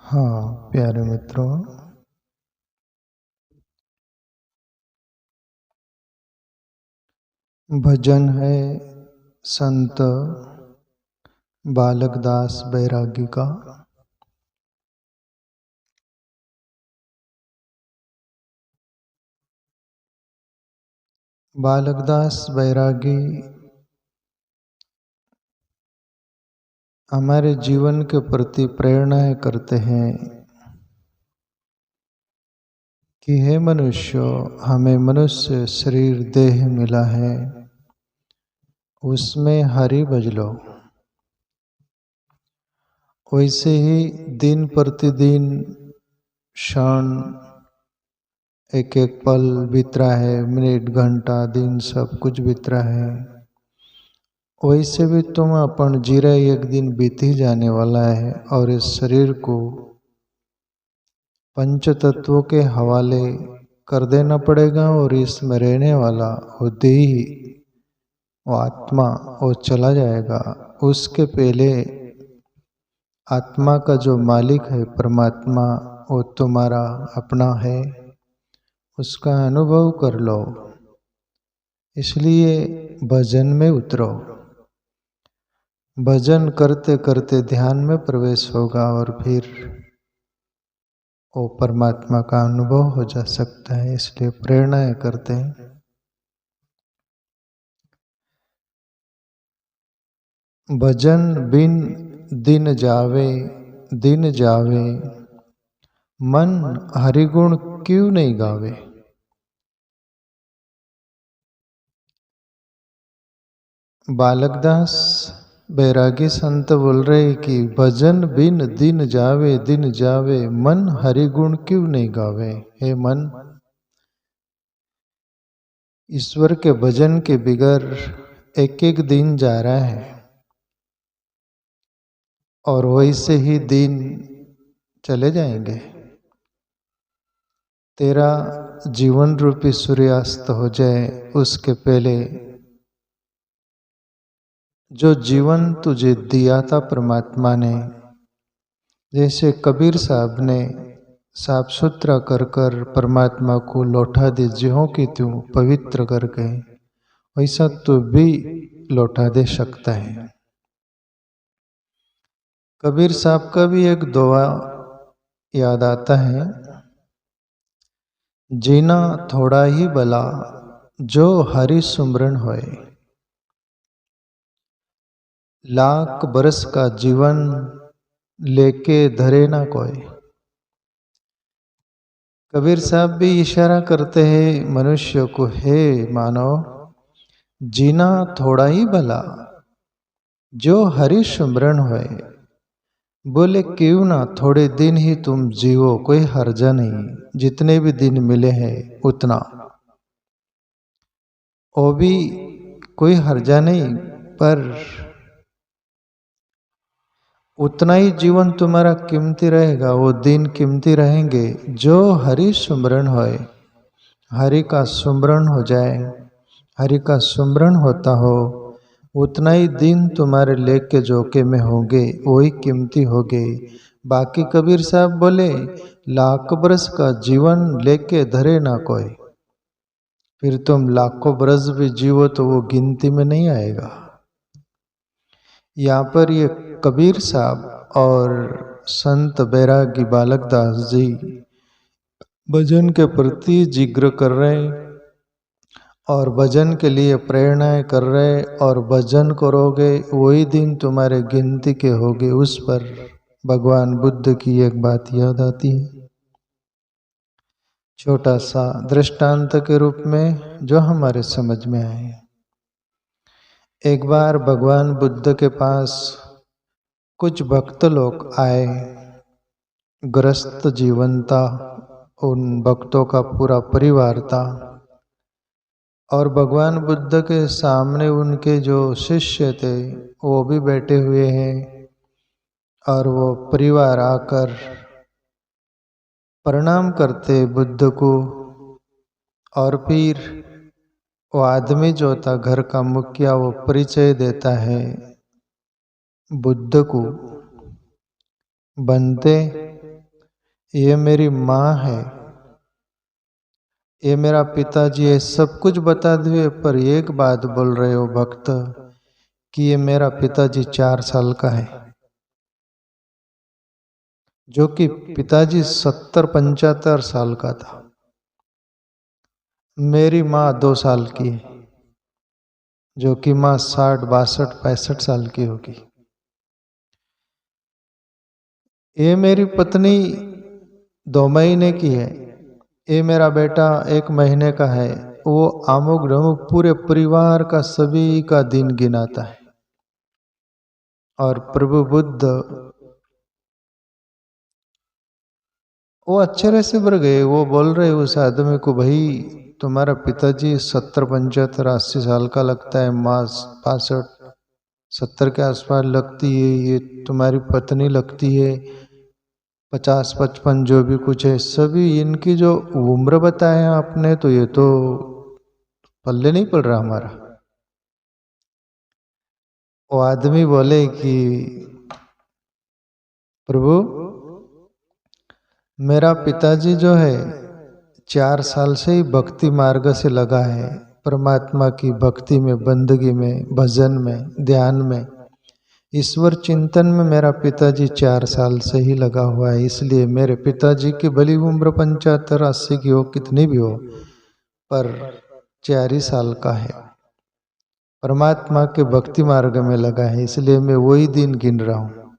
हाँ प्यारे मित्रों, भजन है संत बालक दास बैरागी का। बालक दास बैरागी हमारे जीवन के प्रति प्रेरणाएं करते हैं कि हे मनुष्य, हमें मनुष्य शरीर देह मिला है, उसमें हरि भज लो। वैसे ही दिन प्रतिदिन क्षण एक एक पल बीत रहा है, मिनट घंटा दिन सब कुछ बीत रहा है। वैसे भी तुम अपन जी रहे एक दिन बीत ही जाने वाला है और इस शरीर को पंच तत्वों के हवाले कर देना पड़ेगा और इसमें रहने वाला वो देही, वो आत्मा, वो चला जाएगा। उसके पहले आत्मा का जो मालिक है परमात्मा, वो तुम्हारा अपना है, उसका अनुभव कर लो। इसलिए भजन में उतरो। भजन करते करते ध्यान में प्रवेश होगा और फिर वो परमात्मा का अनुभव हो जा सकता है। इसलिए प्रेरणाएं करते हैं। भजन बिन दिन जावे, दिन जावे, मन हरिगुण क्यों नहीं गावे। बालकदास बैरागी संत बोल रहे कि भजन बिन दिन जावे, दिन जावे, मन हरिगुण क्यों नहीं गावे। हे मन, ईश्वर के भजन के बिगर एक एक दिन जा रहा है और वैसे ही दिन चले जाएंगे। तेरा जीवन रूपी सूर्यास्त हो जाए उसके पहले जो जीवन तुझे दिया था परमात्मा ने, जैसे कबीर साहब ने साफ सुथरा कर कर परमात्मा को लौटा दे, ज्यों की त्यों पवित्र कर गए, वैसा तू भी लौटा दे सकता है। कबीर साहब का भी एक दुआ याद आता है, जीना थोड़ा ही भला जो हरि सुमरन होए, लाख बरस का जीवन लेके धरे ना कोई। कबीर साहब भी इशारा करते हैं मनुष्य को, हे मानव, जीना थोड़ा ही भला जो हरि सुमरन होए। बोले क्यों ना थोड़े दिन ही तुम जीवो, कोई हर्जा नहीं, जितने भी दिन मिले हैं उतना, वो भी कोई हर्जा नहीं, पर उतना ही जीवन तुम्हारा कीमती रहेगा, वो दिन कीमती रहेंगे जो हरि सुमरन होए। हरि का सुमरन हो जाए, हरि का सुमरन होता हो, उतना ही दिन तुम्हारे लेके जोके में होंगे, वही कीमती होंगे। बाकी कबीर साहब बोले लाख बरस का जीवन लेके धरे ना कोई, फिर तुम लाखों बरस भी जीवो तो वो गिनती में नहीं आएगा। यहाँ पर ये कबीर साहब और संत बैरागी बालकदास जी भजन के प्रति जिक्र कर रहे हैं और भजन के लिए प्रेरणाएं कर रहे, और भजन करोगे वही दिन तुम्हारे गिनती के होगे। उस पर भगवान बुद्ध की एक बात याद आती है, छोटा सा दृष्टांत के रूप में जो हमारे समझ में आए। एक बार भगवान बुद्ध के पास कुछ भक्त लोग आए, ग्रस्त जीवन था, उन भक्तों का पूरा परिवार था, और भगवान बुद्ध के सामने उनके जो शिष्य थे वो भी बैठे हुए हैं, और वो परिवार आकर प्रणाम करते बुद्ध को, और फिर वो आदमी जो था घर का मुखिया, वो परिचय देता है बुद्ध को, बनते ये मेरी माँ है, ये मेरा पिताजी है, सब कुछ बता दिए, पर एक बात बोल रहे हो भक्त कि ये मेरा पिताजी 4 साल का है, जो कि पिताजी 70-75 साल का था। मेरी माँ 2 साल की है, जो कि माँ 60-62-65 साल की होगी। ये मेरी पत्नी 2 महीने की है, ये मेरा बेटा 1 महीने का है। वो अमुक ढमुक पूरे परिवार का सभी का दिन गिनाता है। और प्रभु बुद्ध वो अच्छे से भर गए। वो बोल रहे उस आदमी को, भाई तुम्हारा पिताजी 70-75-80 साल का लगता है, माँ 65-70 के आसपास लगती है, ये तुम्हारी पत्नी लगती है 50-55, जो भी कुछ है, सभी इनकी जो उम्र बताए आपने, तो ये तो पल्ले नहीं पड़ रहा हमारा। वो आदमी बोले कि प्रभु मेरा पिताजी जो है 4 साल से ही भक्ति मार्ग से लगा है, परमात्मा की भक्ति में, बंदगी में, भजन में, ध्यान में, ईश्वर चिंतन में मेरा पिताजी 4 साल से ही लगा हुआ है। इसलिए मेरे पिताजी की भली उम्र 75-80 की हो, कितनी भी हो, पर 4 ही साल का है, परमात्मा के भक्ति मार्ग में लगा है, इसलिए मैं वही दिन गिन रहा हूँ।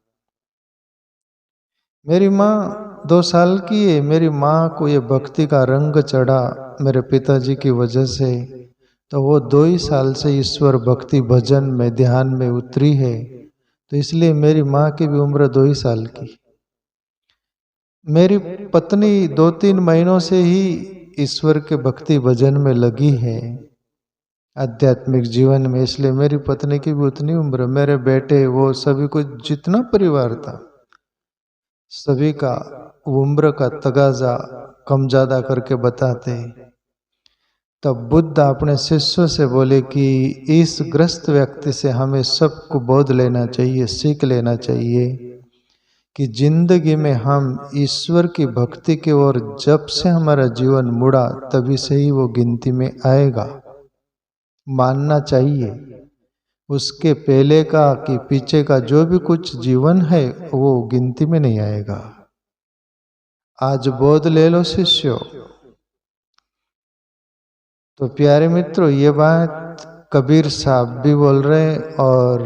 मेरी माँ 2 साल की है, मेरी माँ को ये भक्ति का रंग चढ़ा मेरे पिताजी की वजह से, तो वो 2 ही साल से ईश्वर भक्ति भजन में, ध्यान में उतरी है, तो इसलिए मेरी माँ की भी उम्र 2 ही साल की। मेरी पत्नी 2-3 महीनों से ही ईश्वर के भक्ति भजन में लगी है, आध्यात्मिक जीवन में, इसलिए मेरी पत्नी की भी उतनी उम्र। मेरे बेटे, वो सभी को जितना परिवार था, सभी का उम्र का तगाजा कम ज्यादा करके बताते। तब बुद्ध अपने शिष्यों से बोले कि इस ग्रस्त व्यक्ति से हमें सबको बोध लेना चाहिए, सीख लेना चाहिए कि जिंदगी में हम ईश्वर की भक्ति की ओर जब से हमारा जीवन मुड़ा, तभी से ही वो गिनती में आएगा। मानना चाहिए, उसके पहले का कि पीछे का जो भी कुछ जीवन है वो गिनती में नहीं आएगा। आज बोध ले लो शिष्यों। तो प्यारे मित्रों, ये बात कबीर साहब भी बोल रहे और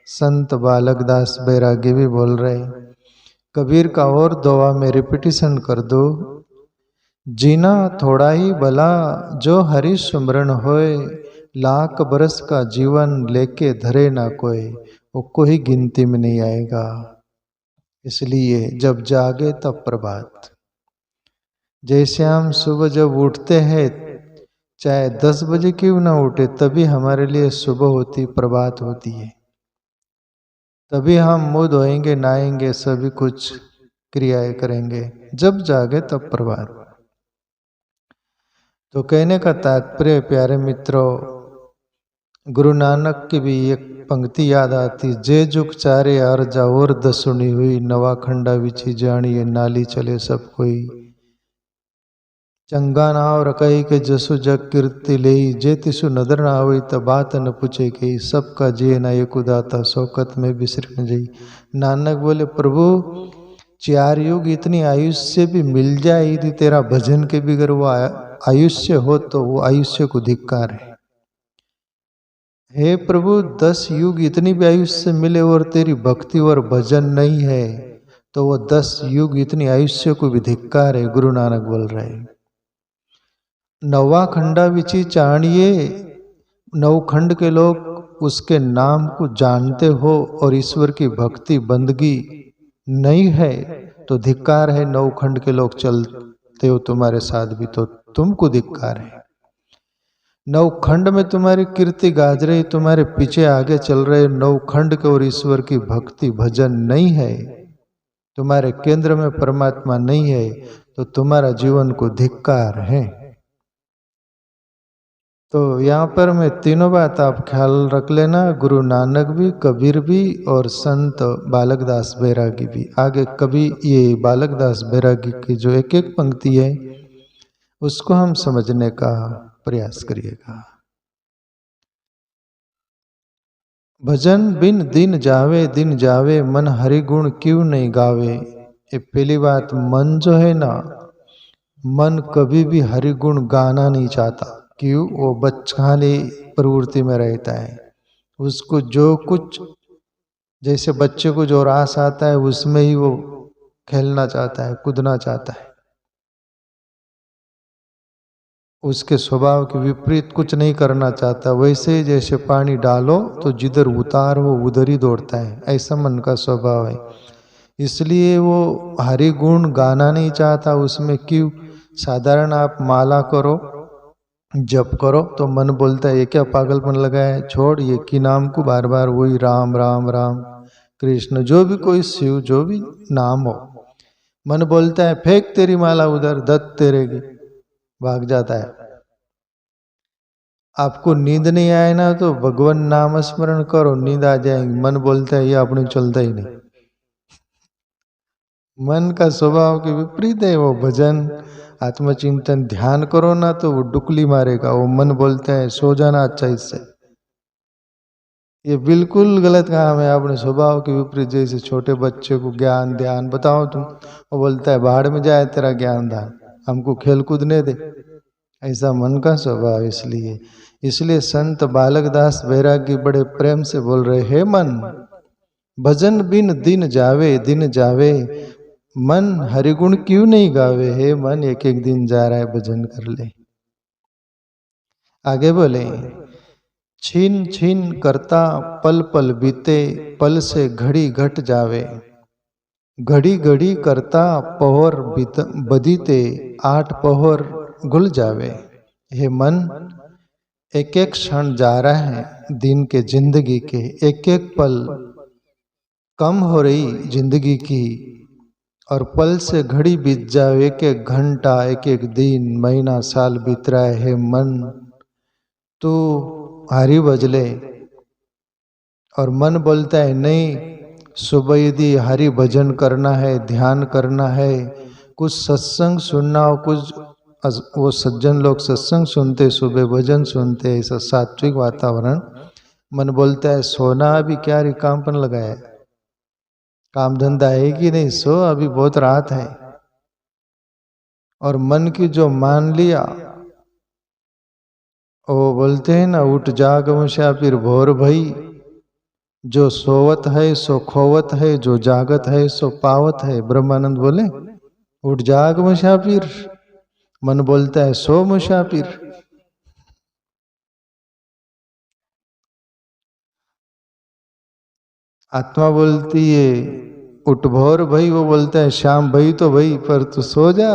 संत बालक दास बैरागी भी बोल रहे। कबीर का और दोहा में रिपीटिशन कर दो। जीना थोड़ा ही भला जो हरि सुमरण होए, लाख बरस का जीवन लेके धरे ना कोई, वो कोई गिनती में नहीं आएगा। इसलिए जब जागे तब प्रभात। जैसे हम सुबह जब उठते हैं, चाहे 10 बजे क्यों ना उठे, तभी हमारे लिए सुबह होती, प्रभात होती है। तभी हम मुंह धोएंगे, नहाएंगे, सभी कुछ क्रियाएं करेंगे। जब जागे तब प्रभात। तो कहने का तात्पर्य प्यारे मित्रों, गुरु नानक की भी एक पंक्ति याद आती, जे जुग चारे आर जा और दसुनी हुई, नवा खंडा विची जानिए, नाली चले सब कोई। चंगा नाव रकई के जसु जग कीर्ति ले, जे तिसु नदर ना हुई त बात न पूछे के, सबका जे न एक उदाता, शौकत में बिसर न जई। नानक बोले, प्रभु 4 युग इतनी आयुष्य भी मिल जाए, यदि तेरा भजन के बिगर वो आयुष्य हो, तो वो आयुष्य को धिक्कार है। हे प्रभु 10 युग इतनी भी आयुष्य मिले और तेरी भक्ति और भजन नहीं है, तो वो 10 युग इतनी आयुष्य को भी धिक्कार है। गुरु नानक बोल रहे। नवा खंडा विची चाणिए, 9 खंड के लोग उसके नाम को जानते हो और ईश्वर की भक्ति बंदगी नहीं है, तो धिक्कार है। 9 खंड के लोग चलते हो तुम्हारे साथ भी, तो तुमको धिक्कार है। 9 खंड में तुम्हारी कीर्ति गाज रही, तुम्हारे पीछे आगे चल रहे 9 खंड के और ईश्वर की भक्ति भजन नहीं है, तुम्हारे केंद्र में परमात्मा नहीं है, तो तुम्हारा जीवन को धिक्कार है। तो यहाँ पर मैं तीनों बात आप ख्याल रख लेना, गुरु नानक भी, कबीर भी और संत बालक दास बैरागी भी। आगे कभी ये बालक दास बैरागी की जो एक एक पंक्ति है उसको हम समझने का प्रयास करिएगा। भजन बिन दिन जावे, मन हरि गुण क्यों नहीं गावे। ये पहली बात, मन जो है ना, मन कभी भी हरि गुण गाना नहीं चाहता। क्यों? वो बचकाने प्रवृत्ति में रहता है। उसको जो कुछ, जैसे बच्चे को जो रास आता है उसमें ही वो खेलना चाहता है, कूदना चाहता है। उसके स्वभाव के विपरीत कुछ नहीं करना चाहता। वैसे ही जैसे पानी डालो तो जिधर उतार हो उधर ही दौड़ता है, ऐसा मन का स्वभाव है। इसलिए वो हरि गुण गाना नहीं चाहता उसमें। क्यों? साधारण आप माला करो, जप करो तो मन बोलता है ये क्या पागलपन लगा है, छोड़ ये की नाम को बार बार वही राम राम राम कृष्ण, जो भी कोई शिव जो भी नाम हो, मन बोलता है फेंक तेरी माला उधर, दत्त तेरे की, भाग जाता है। आपको नींद नहीं आए ना तो भगवान नाम स्मरण करो, नींद आ जाएगी। मन बोलता है ये अपने चलता ही नहीं। मन का स्वभाव के विपरीत है वो। भजन आत्मचिंतन ध्यान करो ना तो वो डुकली मारेगा। वो मन बोलता है सो जाना अच्छा इससे। ये बिल्कुल गलत काम है। अपने स्वभाव के विपरीत, जैसे छोटे बच्चे को ज्ञान ध्यान बताओ तुम, वो बोलता है बाहर में जाए तेरा ज्ञान ध्यान, हमको खेल कूदने दे। ऐसा मन का स्वभाव। इसलिए संत बालक दास बैरागी बड़े प्रेम से बोल रहे, हे मन भजन बिन दिन जावे, मन हरिगुण क्यों नहीं गावे। हे मन एक एक दिन जा रहा है, भजन कर ले। आगे बोले, छीन छीन करता पल पल बीते, पल से घड़ी घट जावे, घड़ी घड़ी करता पहर बदीते, 8 पहर गुल जावे। हे मन एक एक क्षण जा रहा है दिन के, जिंदगी के एक एक पल कम हो रही जिंदगी की, और पल से घड़ी बीत जाए, एक एक घंटा एक एक दिन महीना साल बीत रहा है। हे मन तू हरि बजले। और मन बोलता है नहीं, सुबह यदि हरि भजन करना है, ध्यान करना है, कुछ सत्संग सुनना हो, कुछ वो सज्जन लोग सत्संग सुनते, सुबह भजन सुनते, ऐसा सात्विक वातावरण, मन बोलता है सोना अभी क्या रिकामपन लगाया, काम धंधा है कि नहीं, सो अभी बहुत रात है। और मन की जो मान लिया, वो बोलते हैं ना, उठ जाग मुसाफिर भोर भई, जो सोवत है सो खोवत है, जो जागत है सो पावत है। ब्रह्मानंद बोले उठ जाग मुसाफिर, मन बोलता है सो मुसाफिर। आत्मा बोलती है उठ भोर भई, वो बोलता है शाम भई तो भई, पर तू सो जा।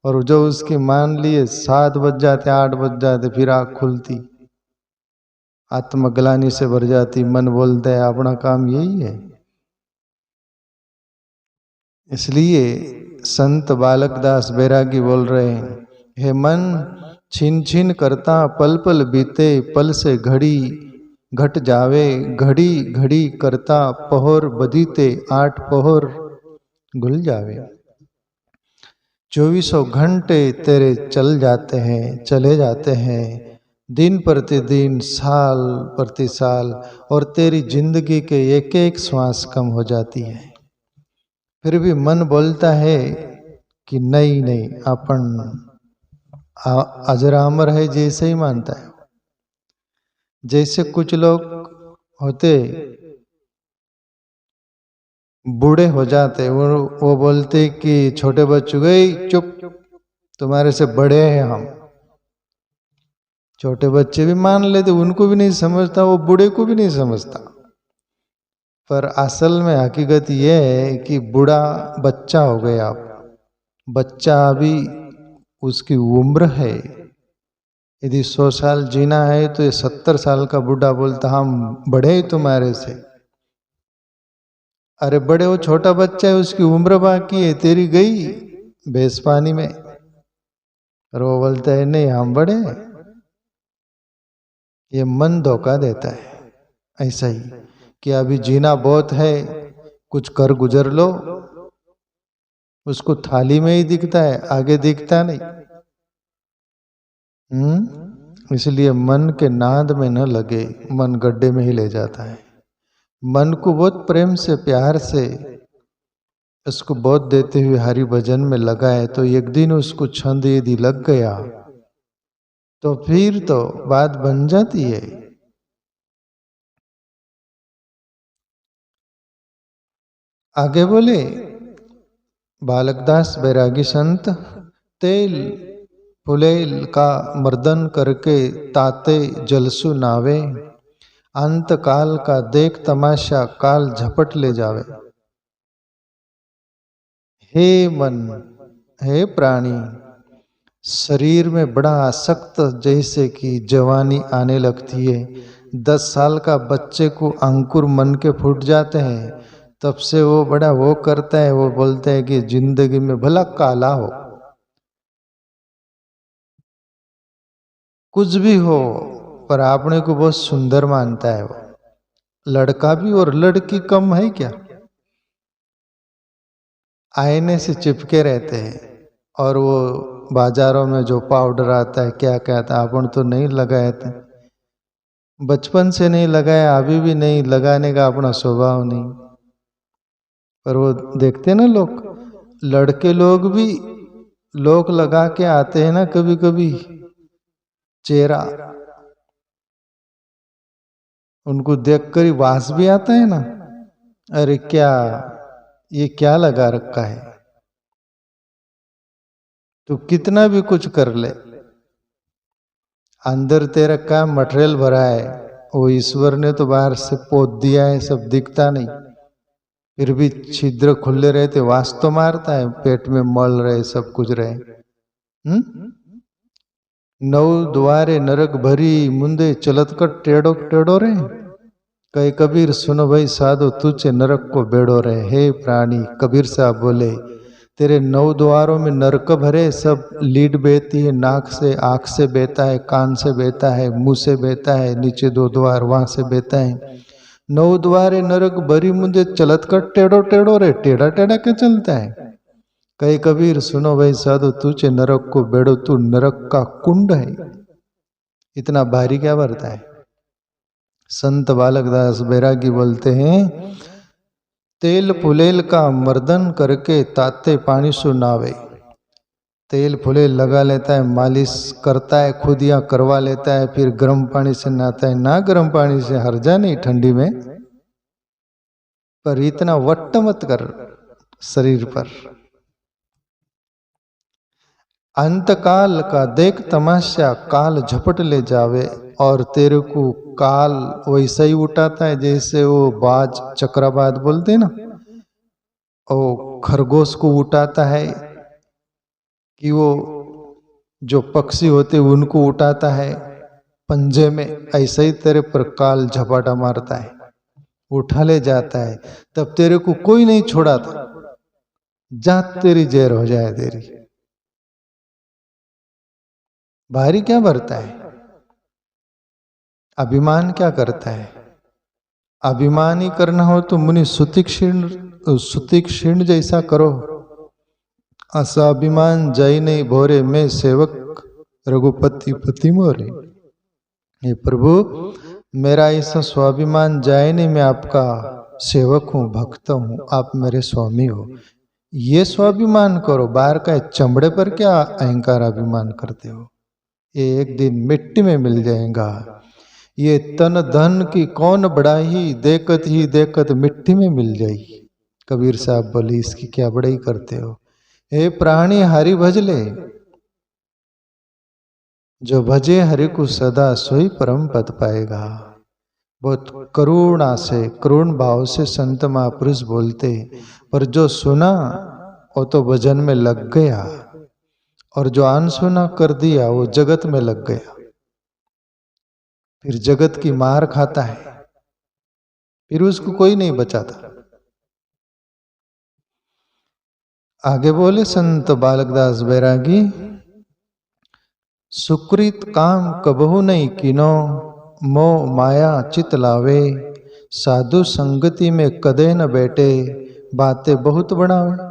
और जो उसकी मान लिए 7 बज जाते, 8 बज जाते, फिर आँख खुलती, आत्मग्लानि से भर जाती। मन बोलता है अपना काम यही है। इसलिए संत बालक दास बैरागी बोल रहे हैं, हे मन छिन छिन करता पल पल बीते, पल से घड़ी घट जावे, घड़ी घड़ी करता पहर बदीते, 8 पहर गुल जावे। 24 घंटे तेरे चल जाते हैं, चले जाते हैं, दिन प्रतिदिन साल प्रति साल, और तेरी जिंदगी के एक एक श्वास कम हो जाती है। फिर भी मन बोलता है कि नहीं नहीं, अपन अजरामर है, जैसे ही मानता है। जैसे कुछ लोग होते बूढ़े हो जाते, वो बोलते कि छोटे बच्चों गई चुप, तुम्हारे से बड़े हैं हम। छोटे बच्चे भी मान लेते, उनको भी नहीं समझता, वो बूढ़े को भी नहीं समझता। पर असल में हकीकत ये है कि बूढ़ा बच्चा हो गया। आप बच्चा अभी उसकी उम्र है, यदि 100 साल जीना है तो ये 70 साल का बूढ़ा बोलता हम बड़े ही तुम्हारे से। अरे बड़े, वो छोटा बच्चा है, उसकी उम्र बाकी है, तेरी गई भैंस पानी में। और वो बोलता है नहीं हम बड़े हैं। ये मन धोखा देता है। ऐसा ही कि अभी जीना बहुत है, कुछ कर गुजर लो, उसको थाली में ही दिखता है, आगे दिखता नहीं। इसलिए मन के नाद में न लगे, मन गड्ढे में ही ले जाता है। मन को बहुत प्रेम से, प्यार से, उसको बहुत देते हुए हरि भजन में लगाए तो एक दिन उसको छंद यदि लग गया तो फिर तो बात बन जाती है। आगे बोले बालकदास बैरागी संत, तेल फुलेल का मर्दन करके ताते जलसु नावे, अंत काल का देख तमाशा काल झपट ले जावे। हे मन, हे प्राणी, शरीर में बड़ा आसक्त, जैसे कि जवानी आने लगती है, 10 साल का बच्चे को अंकुर मन के फूट जाते हैं, तब से वो बड़ा वो करता है, वो बोलता है कि जिंदगी में भला काला हो, कुछ भी हो, पर आपने को बहुत सुंदर मानता है। वो लड़का भी और लड़की कम है क्या? आईने से चिपके रहते हैं, और वो बाजारों में जो पाउडर आता है, क्या कहता है, अपन तो नहीं लगाए थे, बचपन से नहीं लगाया, अभी भी नहीं लगाने का अपना स्वभाव नहीं। पर वो देखते ना लोग, लड़के लोग भी लोग लगा के आते हैं ना, कभी कभी चेहरा, उनको देखकर ही वास भी आता है ना, अरे क्या ये क्या लगा रखा है। तो कितना भी कुछ कर ले, अंदर तेरा क्या मटेरियल भरा है, वो ईश्वर ने तो बाहर से पोत दिया है, सब दिखता नहीं, फिर भी छिद्र खुले रहते, वास तो मारता है, पेट में मल रहे, सब कुछ रहे। नौ द्वारे नरक भरी, मुंदे चलत कर टेढ़ो टेढ़ो रे, कहे कबीर सुनो भाई साधो, तुझे नरक को बेड़ो रहे। हे प्राणी, कबीर साहब बोले तेरे 9 द्वारों में नरक भरे, सब लीड बहती है, नाक से, आंख से बहता है, कान से बहता है, मुंह से बहता है, नीचे 2 द्वार वहां से बहता है। 9 द्वारे नरक भरी, मुझे चलत कर टेढ़ो टेढ़ो रे, टेढ़ा टेढ़ा क्या चलता है। कहे कबीर सुनो भाई साधु, तुझे नरक को बेड़ो, तू नरक का कुंड है, इतना भारी क्या भरता है। संत बालकदास बैरागी बोलते हैं, तेल फुलेल का मर्दन करके ताते पानी सुनावे। तेल फुलेल लगा लेता है, मालिश करता है, खुद या करवा लेता है, फिर गर्म पानी से नहाता है। ना गर्म पानी से हर्जा नहीं ठंडी में, पर इतना वट्ट मत कर शरीर पर। अंतकाल का देख तमाशा काल झपट ले जावे, और तेरे को काल वैसा ही उठाता है जैसे वो बाज, चक्रवात बोलते ना, वो खरगोश को उठाता है, कि वो जो पक्षी होते उनको उठाता है पंजे में, ऐसा ही तेरे पर काल झपाटा मारता है, उठा ले जाता है। तब तेरे को कोई नहीं छोड़ाता, जा तेरी जहर हो जाए तेरी। भारी क्या भरता है, अभिमान क्या करता है। अभिमान ही करना हो तो मुनि सुतीक्षीण जैसा करो, ऐसा अभिमान जय नहीं भोरे, मैं सेवक रघुपति पति मोरे। हे प्रभु, मेरा ऐसा स्वाभिमान जाए नहीं, मैं आपका सेवक हूँ, भक्त हूँ, आप मेरे स्वामी हो, ये स्वाभिमान करो। बाहर का चमड़े पर क्या अहंकार अभिमान करते हो, ये एक दिन मिट्टी में मिल जाएगा। ये तन धन की कौन बढ़ाई, देखत ही देखत मिट्टी में मिल जाएगी। कबीर साहब बोले, इसकी क्या बड़ाई करते हो। हे प्राणी, हरि भज ले, जो भजे हरि को सदा, सोई परम पद पाएगा। बहुत करुणा से, करुण भाव से संत महापुरुष बोलते, पर जो सुना वो तो भजन में लग गया, और जो अनसुना कर दिया वो जगत में लग गया, फिर जगत की मार खाता है, फिर उसको कोई नहीं बचाता। आगे बोले संत बालकदास बैरागी, सुकृत काम कबहु नहीं किनो, मोह माया चित लावे, साधु संगति में कदे न बैठे, बातें बहुत बढ़ावे।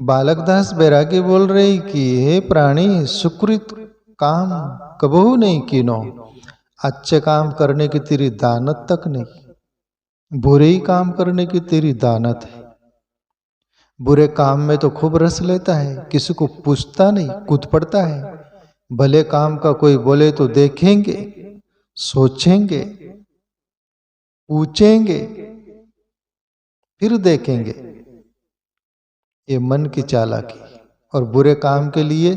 बालकदास बैरागी बोल रही कि हे प्राणी, सुकृत काम कबहू नहीं कीनो। अच्छे काम करने की तेरी दानत तक नहीं, बुरे ही काम करने की तेरी दानत है। बुरे काम में तो खूब रस लेता है, किसी को पूछता नहीं, कूद पड़ता है। भले काम का कोई बोले तो देखेंगे, सोचेंगे, पूछेंगे, फिर देखेंगे। ये मन की चालाकी। और बुरे काम के लिए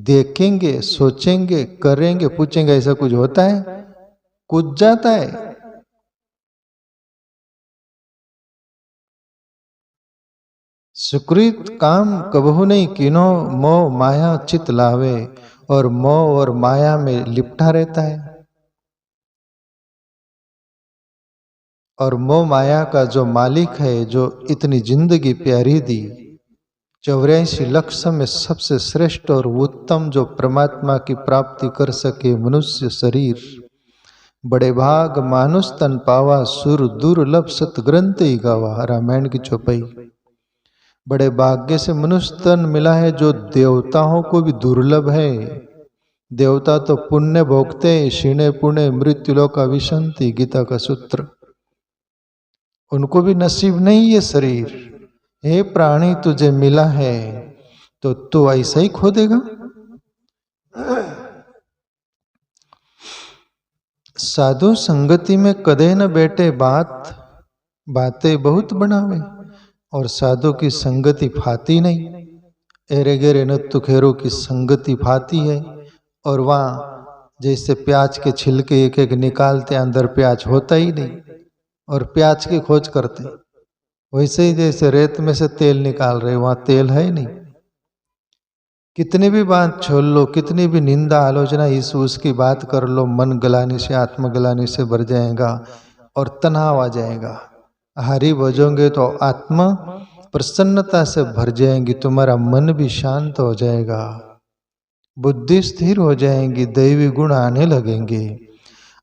देखेंगे, सोचेंगे, करेंगे, पूछेंगे, ऐसा कुछ होता है? कूद जाता है। सुकृत काम कबहू नहीं कीनो, मोह माया चित लावे। और मोह और माया में लिपटा रहता है। और मोह माया का जो मालिक है, जो इतनी जिंदगी प्यारी दी, 84 लाख में सबसे श्रेष्ठ और उत्तम जो परमात्मा की प्राप्ति कर सके मनुष्य शरीर, बड़े भाग मानुष तन पावा, सुर दुर्लभ सत ग्रंथ ही गावा, रामायण की चौपाई। बड़े भाग्य से मनुष्य तन मिला है जो देवताओं को भी दुर्लभ है। देवता तो पुण्य भोगते, क्षीणे पुण्य मृत्युलोक विशंति, गीता का सूत्र। उनको भी नसीब नहीं ये शरीर। हे प्राणी, तुझे मिला है तो तू ऐसा ही खो देगा। साधु संगति में कदे न बैठे, बातें बहुत बनावे। और साधु की संगति फाती नहीं। एरे गेरे नत्तु खेरों की संगति फाती है। और वहाँ जैसे प्याज के छिलके एक एक निकालते, अंदर प्याज होता ही नहीं और प्याज की खोज करते। वैसे ही जैसे रेत में से तेल निकाल रहे, वहाँ तेल है ही नहीं। कितनी भी बात छोड़ लो, कितनी भी निंदा आलोचना इस उसकी बात कर लो, मन गलाने से, आत्म गलाने से भर जाएगा और तनाव आ जाएगा। हरि भजोगे तो आत्मा प्रसन्नता से भर जाएंगी, तुम्हारा मन भी शांत हो जाएगा, बुद्धि स्थिर हो जाएंगी, दैवी गुण आने लगेंगे।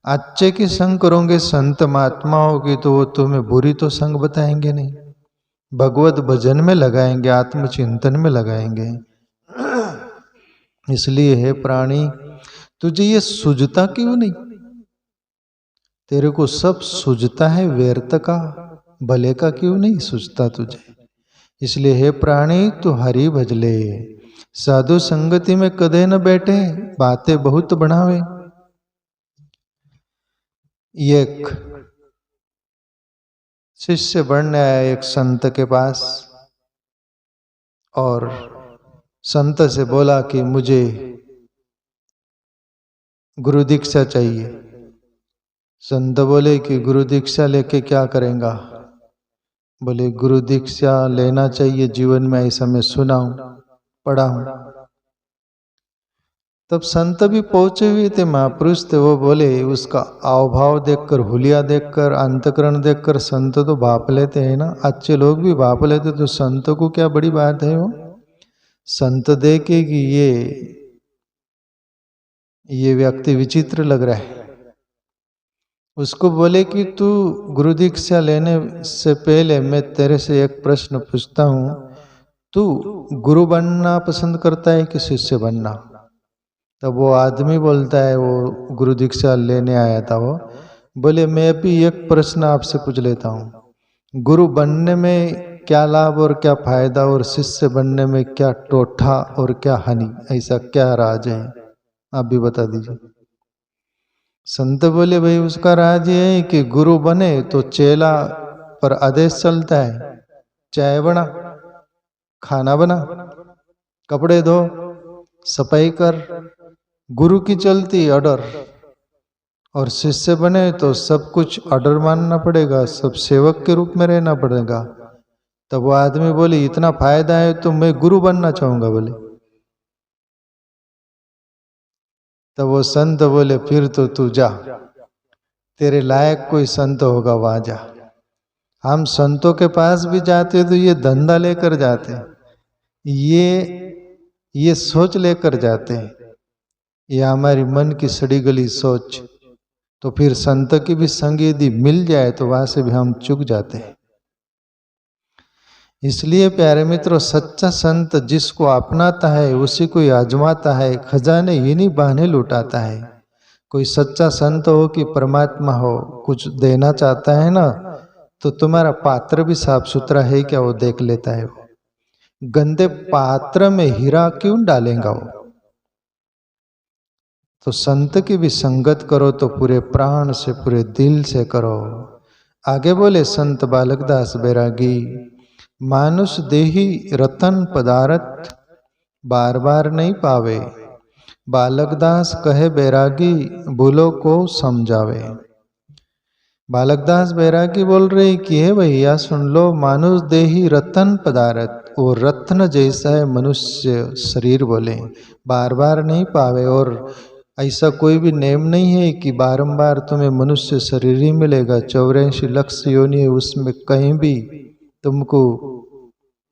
अच्छे की संग करोगे संत महात्माओं की तो वो तुम्हें बुरी तो संग बताएंगे नहीं, भगवत भजन में लगाएंगे, आत्मचिंतन में लगाएंगे। इसलिए हे प्राणी, तुझे ये सूझता क्यों नहीं? तेरे को सब सूझता है, व्यर्थ का, भले का क्यों नहीं सूझता तुझे? इसलिए हे प्राणी, तू हरि भज ले। साधु संगति में कदे न बैठे, बातें बहुत बढ़ावे। एक शिष्य बनने आया एक संत के पास और संत से बोला कि मुझे गुरु दीक्षा चाहिए। संत बोले कि गुरु दीक्षा लेके क्या करेंगा? बोले गुरु दीक्षा लेना चाहिए जीवन में, ऐसा मैं सुना हूं, पढ़ा हूं। तब संत भी पहुंचे हुए थे, महापुरुष थे। वो बोले, उसका आवभाव देखकर, हुलिया देखकर, अंतकरण देखकर संत तो भाप लेते हैं ना। अच्छे लोग भी भाप लेते, तो संत को क्या बड़ी बात है? वो संत देखे कि ये व्यक्ति विचित्र लग रहा है। उसको बोले कि तू गुरु दीक्षा लेने से पहले मैं तेरे से एक प्रश्न पूछता हूं, तू गुरु बनना पसंद करता है कि शिष्य बनना? तब वो आदमी बोलता है, वो गुरु दीक्षा लेने आया था, वो बोले मैं भी एक प्रश्न आपसे पूछ लेता हूँ, गुरु बनने में क्या लाभ और क्या फायदा, और शिष्य बनने में क्या टोठा और क्या हानि, ऐसा क्या राज है? आप भी बता दीजिए। संत बोले, भाई उसका राज ये है कि गुरु बने तो चेला पर आदेश चलता है, चाय बना, खाना बना, कपड़े धो, सफाई कर, गुरु की चलती ऑर्डर। और शिष्य बने तो सब कुछ ऑर्डर मानना पड़ेगा, सब सेवक के रूप में रहना पड़ेगा। तब वो आदमी बोले, इतना फायदा है तो मैं गुरु बनना चाहूंगा। बोले, तब वो संत बोले, फिर तो तू जा, तेरे लायक कोई संत होगा, वहां जा। हम संतों के पास भी जाते तो ये धंधा लेकर जाते, ये सोच लेकर जाते हैं, ये हमारी मन की सड़ी गली सोच। तो फिर संत की भी संग यदि मिल जाए तो वहां से भी हम चूक जाते हैं। इसलिए प्यारे मित्रों, सच्चा संत जिसको अपनाता है उसी को आजमाता है, खजाने इन्हीं बहाने लुटाता है। कोई सच्चा संत हो कि परमात्मा हो, कुछ देना चाहता है ना, तो तुम्हारा पात्र भी साफ सुथरा है क्या वो देख लेता है। वो गंदे पात्र में हीरा क्यों डालेगा वो। तो संत की भी संगत करो तो पूरे प्राण से पूरे दिल से करो। आगे बोले संत बालकदास बैरागी, मानुष देही रतन पदारथ बार बार नहीं पावे। बालकदास कहे बैरागी भूलो को समझावे। बालकदास बैरागी बोल रहे कि हे भैया सुन लो, मानुष देही रतन पदारथ, वो रत्न जैसा है मनुष्य शरीर बोले, बार बार नहीं पावे। और ऐसा कोई भी नेम नहीं है कि बारंबार तुम्हें मनुष्य शरीर ही मिलेगा। 84 लाख योनि है, उसमें कहीं भी तुमको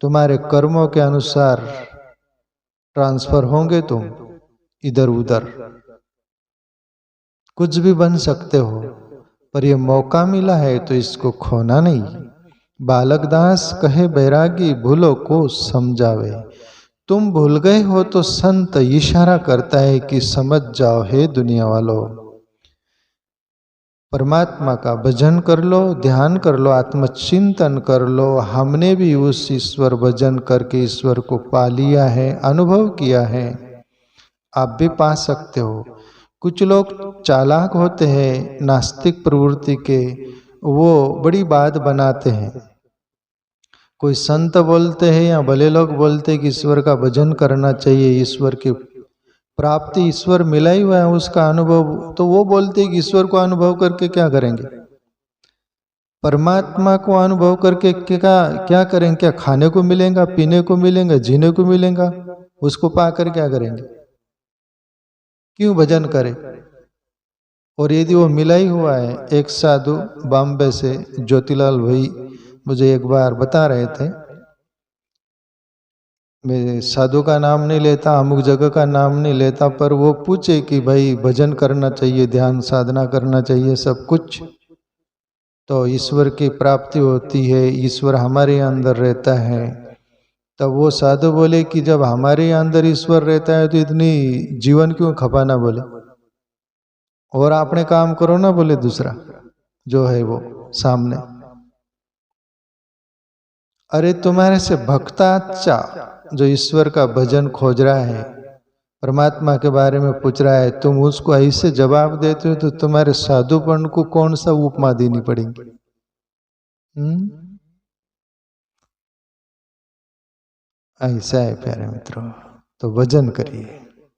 तुम्हारे कर्मों के अनुसार ट्रांसफर होंगे, तुम इधर उधर कुछ भी बन सकते हो, पर ये मौका मिला है तो इसको खोना नहीं। बालकदास कहे बैरागी भूलो को समझावे। तुम भूल गए हो तो संत इशारा करता है कि समझ जाओ हे दुनिया वालों। परमात्मा का भजन कर लो, ध्यान कर लो, आत्मचिंतन कर लो। हमने भी उस ईश्वर भजन करके ईश्वर को पा लिया है, अनुभव किया है, आप भी पा सकते हो। कुछ लोग चालाक होते हैं नास्तिक प्रवृत्ति के, वो बड़ी बात बनाते हैं। कोई संत बोलते हैं या भले लोग बोलते हैं कि ईश्वर का भजन करना चाहिए, ईश्वर की प्राप्ति, ईश्वर मिला ही हुआ है उसका अनुभव, तो वो बोलते हैं कि ईश्वर को अनुभव करके क्या करेंगे, परमात्मा को अनुभव करके क्या करेंगे, क्या खाने को मिलेगा, पीने को मिलेगा, जीने को मिलेगा, उसको पाकर क्या करेंगे, क्यों भजन करें। और यदि वो मिला ही हुआ है, एक साधु बॉम्बे से ज्योतिलाल भाई मुझे एक बार बता रहे थे, मैं साधु का नाम नहीं लेता, अमुक जगह का नाम नहीं लेता, पर वो पूछे कि भाई भजन करना चाहिए, ध्यान साधना करना चाहिए, सब कुछ तो ईश्वर की प्राप्ति होती है, ईश्वर हमारे अंदर रहता है। तब वो साधु बोले कि जब हमारे अंदर ईश्वर रहता है तो इतनी जीवन क्यों खपाना, बोले और आपने काम करो ना, बोले दूसरा जो है वो सामने। अरे तुम्हारे से भक्ता अच्छा जो ईश्वर का भजन खोज रहा है, परमात्मा के बारे में पूछ रहा है, तुम उसको ऐसे जवाब देते हो तो तुम्हारे साधुपन को कौन सा उपमा देनी पड़ेगी। ऐसा है प्यारे मित्रों, तो भजन करिए।